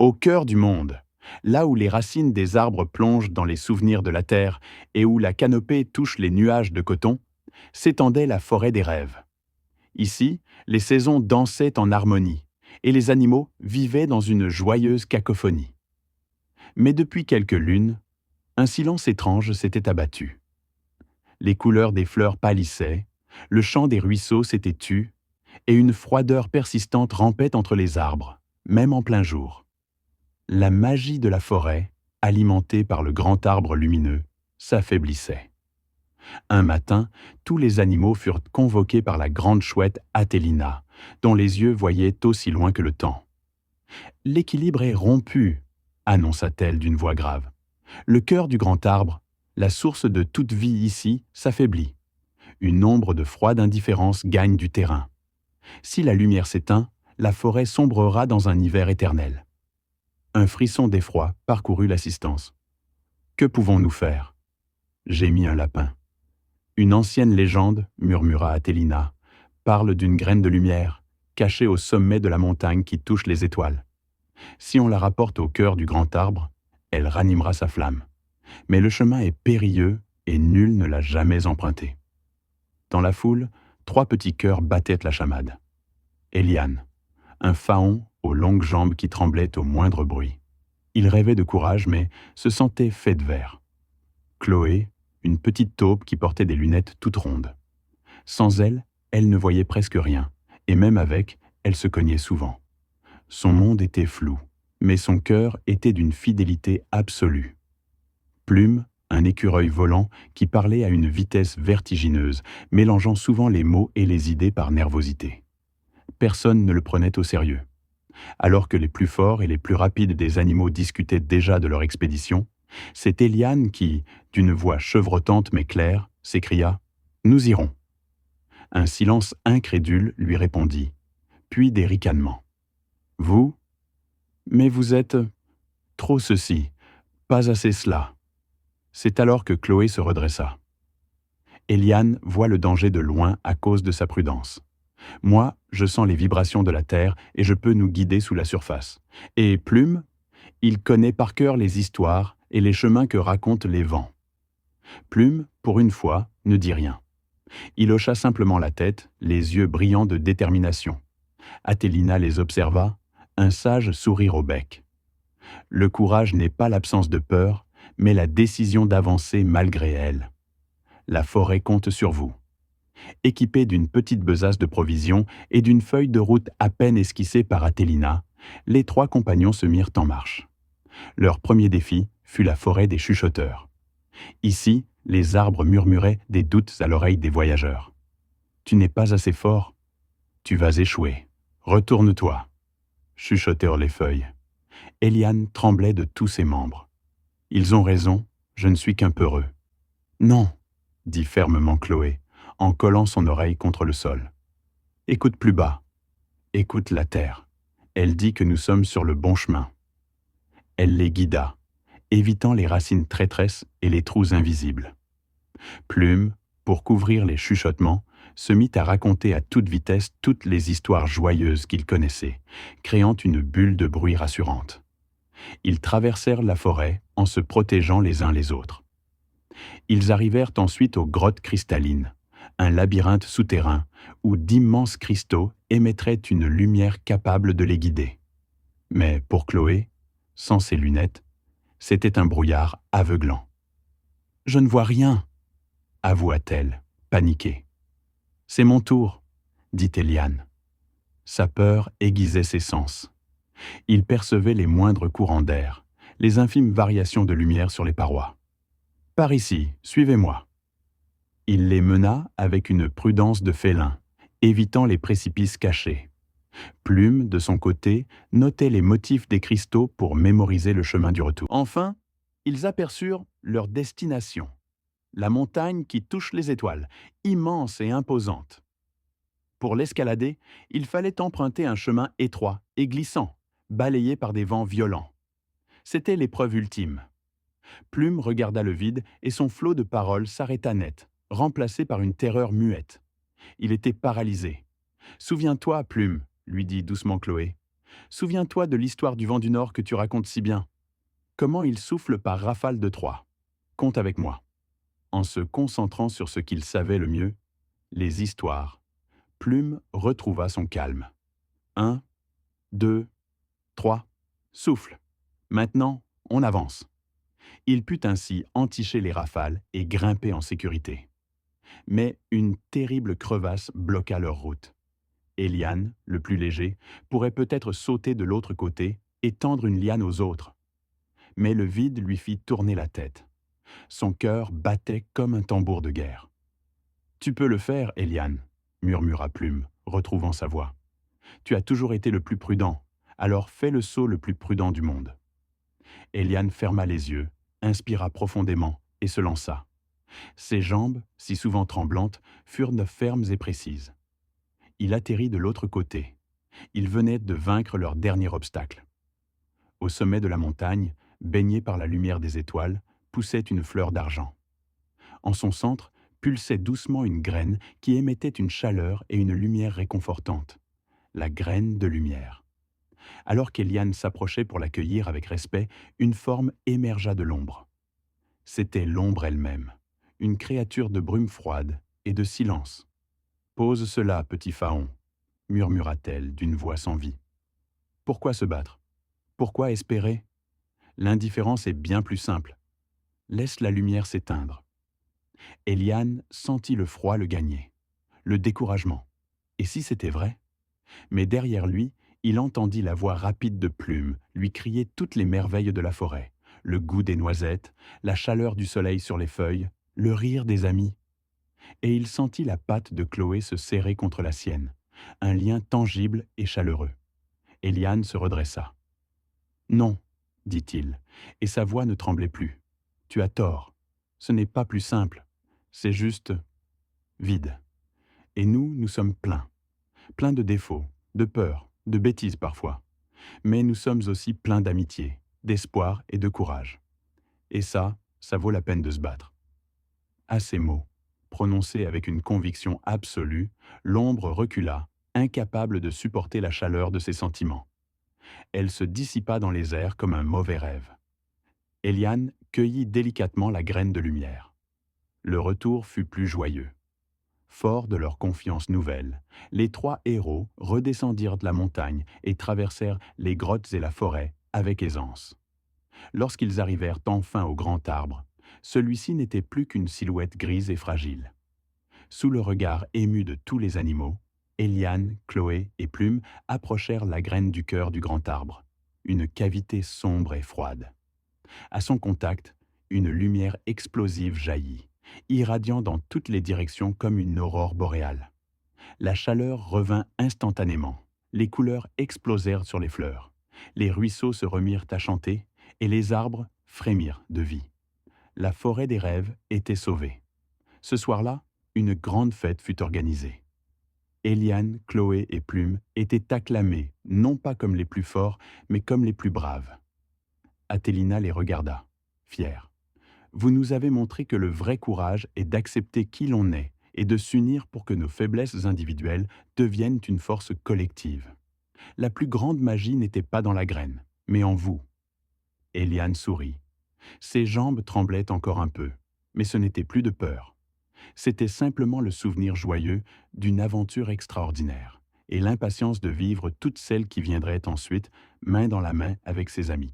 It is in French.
Au cœur du monde, là où les racines des arbres plongent dans les souvenirs de la terre et où la canopée touche les nuages de coton, s'étendait la forêt des rêves. Ici, les saisons dansaient en harmonie et les animaux vivaient dans une joyeuse cacophonie. Mais depuis quelques lunes, un silence étrange s'était abattu. Les couleurs des fleurs pâlissaient, le chant des ruisseaux s'était tu, et une froideur persistante rampait entre les arbres, même en plein jour. La magie de la forêt, alimentée par le grand arbre lumineux, s'affaiblissait. Un matin, tous les animaux furent convoqués par la grande chouette Atélina, dont les yeux voyaient aussi loin que le temps. « L'équilibre est rompu », annonça-t-elle d'une voix grave. « Le cœur du grand arbre, la source de toute vie ici, s'affaiblit. Une ombre de froide indifférence gagne du terrain. Si la lumière s'éteint, la forêt sombrera dans un hiver éternel. » Un frisson d'effroi parcourut l'assistance. « Que pouvons-nous faire » gémit un lapin. Une ancienne légende, murmura Atélina, parle d'une graine de lumière, cachée au sommet de la montagne qui touche les étoiles. Si on la rapporte au cœur du grand arbre, elle ranimera sa flamme. Mais le chemin est périlleux et nul ne l'a jamais emprunté. Dans la foule, 3 petits cœurs battaient la chamade. Éliane, un faon aux longues jambes qui tremblaient au moindre bruit. Il rêvait de courage, mais se sentait fait de verre. Chloé, une petite taupe qui portait des lunettes toutes rondes. Sans elle, elle ne voyait presque rien, et même avec, elle se cognait souvent. Son monde était flou, mais son cœur était d'une fidélité absolue. Plume, un écureuil volant qui parlait à une vitesse vertigineuse, mélangeant souvent les mots et les idées par nervosité. Personne ne le prenait au sérieux. Alors que les plus forts et les plus rapides des animaux discutaient déjà de leur expédition, c'est Éliane qui, d'une voix chevrotante mais claire, s'écria « Nous irons ». Un silence incrédule lui répondit, puis des ricanements. « Vous ? Mais vous êtes trop ceci, pas assez cela. » C'est alors que Chloé se redressa. Éliane voit le danger de loin à cause de sa prudence. Moi, je sens les vibrations de la terre et je peux nous guider sous la surface. Et Plume, il connaît par cœur les histoires et les chemins que racontent les vents. Plume, pour une fois, ne dit rien. Il hocha simplement la tête, les yeux brillants de détermination. Atélina les observa, un sage sourire au bec. Le courage n'est pas l'absence de peur, mais la décision d'avancer malgré elle. La forêt compte sur vous. Équipés d'une petite besace de provisions et d'une feuille de route à peine esquissée par Atélina, les 3 compagnons se mirent en marche. Leur premier défi fut la forêt des chuchoteurs. Ici, les arbres murmuraient des doutes à l'oreille des voyageurs. « Tu n'es pas assez fort. Tu vas échouer. Retourne-toi. » chuchotèrent les feuilles. Éliane tremblait de tous ses membres. « Ils ont raison, je ne suis qu'un peureux. »« Non, » dit fermement Chloé, en collant son oreille contre le sol. « Écoute plus bas. Écoute la terre. Elle dit que nous sommes sur le bon chemin. » Elle les guida, évitant les racines traîtresses et les trous invisibles. Plume, pour couvrir les chuchotements, se mit à raconter à toute vitesse toutes les histoires joyeuses qu'il connaissait, créant une bulle de bruit rassurante. Ils traversèrent la forêt en se protégeant les uns les autres. Ils arrivèrent ensuite aux grottes cristallines, un labyrinthe souterrain où d'immenses cristaux émettraient une lumière capable de les guider. Mais pour Chloé, sans ses lunettes, c'était un brouillard aveuglant. « Je ne vois rien !» avoua-t-elle, paniquée. « C'est mon tour !» dit Éliane. Sa peur aiguisait ses sens. Il percevait les moindres courants d'air, les infimes variations de lumière sur les parois. « Par ici, suivez-moi !» Il les mena avec une prudence de félin, évitant les précipices cachés. Plume, de son côté, notait les motifs des cristaux pour mémoriser le chemin du retour. Enfin, ils aperçurent leur destination, la montagne qui touche les étoiles, immense et imposante. Pour l'escalader, il fallait emprunter un chemin étroit et glissant, balayé par des vents violents. C'était l'épreuve ultime. Plume regarda le vide et son flot de paroles s'arrêta net, remplacé par une terreur muette. Il était paralysé. « Souviens-toi, Plume, lui dit doucement Chloé. Souviens-toi de l'histoire du vent du Nord que tu racontes si bien. Comment il souffle par rafale de 3. Compte avec moi. En se concentrant sur ce qu'il savait le mieux, les histoires, Plume retrouva son calme. 1, 2, 3. Souffle. Maintenant, on avance. Il put ainsi enticher les rafales et grimper en sécurité. Mais une terrible crevasse bloqua leur route. Éliane, le plus léger, pourrait peut-être sauter de l'autre côté et tendre une liane aux autres. Mais le vide lui fit tourner la tête. Son cœur battait comme un tambour de guerre. « Tu peux le faire, Éliane, » murmura Plume, retrouvant sa voix. « Tu as toujours été le plus prudent, alors fais le saut le plus prudent du monde. » Éliane ferma les yeux, inspira profondément et se lança. Ses jambes, si souvent tremblantes, furent fermes et précises. Il atterrit de l'autre côté. Ils venaient de vaincre leur dernier obstacle. Au sommet de la montagne, baignée par la lumière des étoiles, poussait une fleur d'argent. En son centre, pulsait doucement une graine qui émettait une chaleur et une lumière réconfortantes. La graine de lumière. Alors qu'Éliane s'approchait pour l'accueillir avec respect, une forme émergea de l'ombre. C'était l'ombre elle-même, une créature de brume froide et de silence. « Pose cela, petit Faon, » murmura-t-elle d'une voix sans vie. « Pourquoi se battre? Pourquoi espérer? L'indifférence est bien plus simple. Laisse la lumière s'éteindre. » Éliane sentit le froid le gagner, le découragement. Et si c'était vrai? Mais derrière lui, il entendit la voix rapide de Plume lui crier toutes les merveilles de la forêt, le goût des noisettes, la chaleur du soleil sur les feuilles, le rire des amis. Et il sentit la patte de Chloé se serrer contre la sienne, un lien tangible et chaleureux. Éliane se redressa. « Non, » dit-il, et sa voix ne tremblait plus. « Tu as tort. Ce n'est pas plus simple. C'est juste vide. Et nous sommes pleins. Pleins de défauts, de peurs, de bêtises parfois. Mais nous sommes aussi pleins d'amitié, d'espoir et de courage. Et ça vaut la peine de se battre. » À ces mots, prononcés avec une conviction absolue, l'ombre recula, incapable de supporter la chaleur de ses sentiments. Elle se dissipa dans les airs comme un mauvais rêve. Éliane cueillit délicatement la graine de lumière. Le retour fut plus joyeux. Forts de leur confiance nouvelle, les 3 héros redescendirent de la montagne et traversèrent les grottes et la forêt avec aisance. Lorsqu'ils arrivèrent enfin au grand arbre, celui-ci n'était plus qu'une silhouette grise et fragile. Sous le regard ému de tous les animaux, Éliane, Chloé et Plume approchèrent la graine du cœur du grand arbre, une cavité sombre et froide. À son contact, une lumière explosive jaillit, irradiant dans toutes les directions comme une aurore boréale. La chaleur revint instantanément, les couleurs explosèrent sur les fleurs, les ruisseaux se remirent à chanter et les arbres frémirent de vie. La forêt des rêves était sauvée. Ce soir-là, une grande fête fut organisée. Éliane, Chloé et Plume étaient acclamés, non pas comme les plus forts, mais comme les plus braves. Atélina les regarda, fière. « Vous nous avez montré que le vrai courage est d'accepter qui l'on est et de s'unir pour que nos faiblesses individuelles deviennent une force collective. La plus grande magie n'était pas dans la graine, mais en vous. » Éliane sourit. Ses jambes tremblaient encore un peu, mais ce n'était plus de peur. C'était simplement le souvenir joyeux d'une aventure extraordinaire et l'impatience de vivre toutes celles qui viendraient ensuite, main dans la main avec ses amis.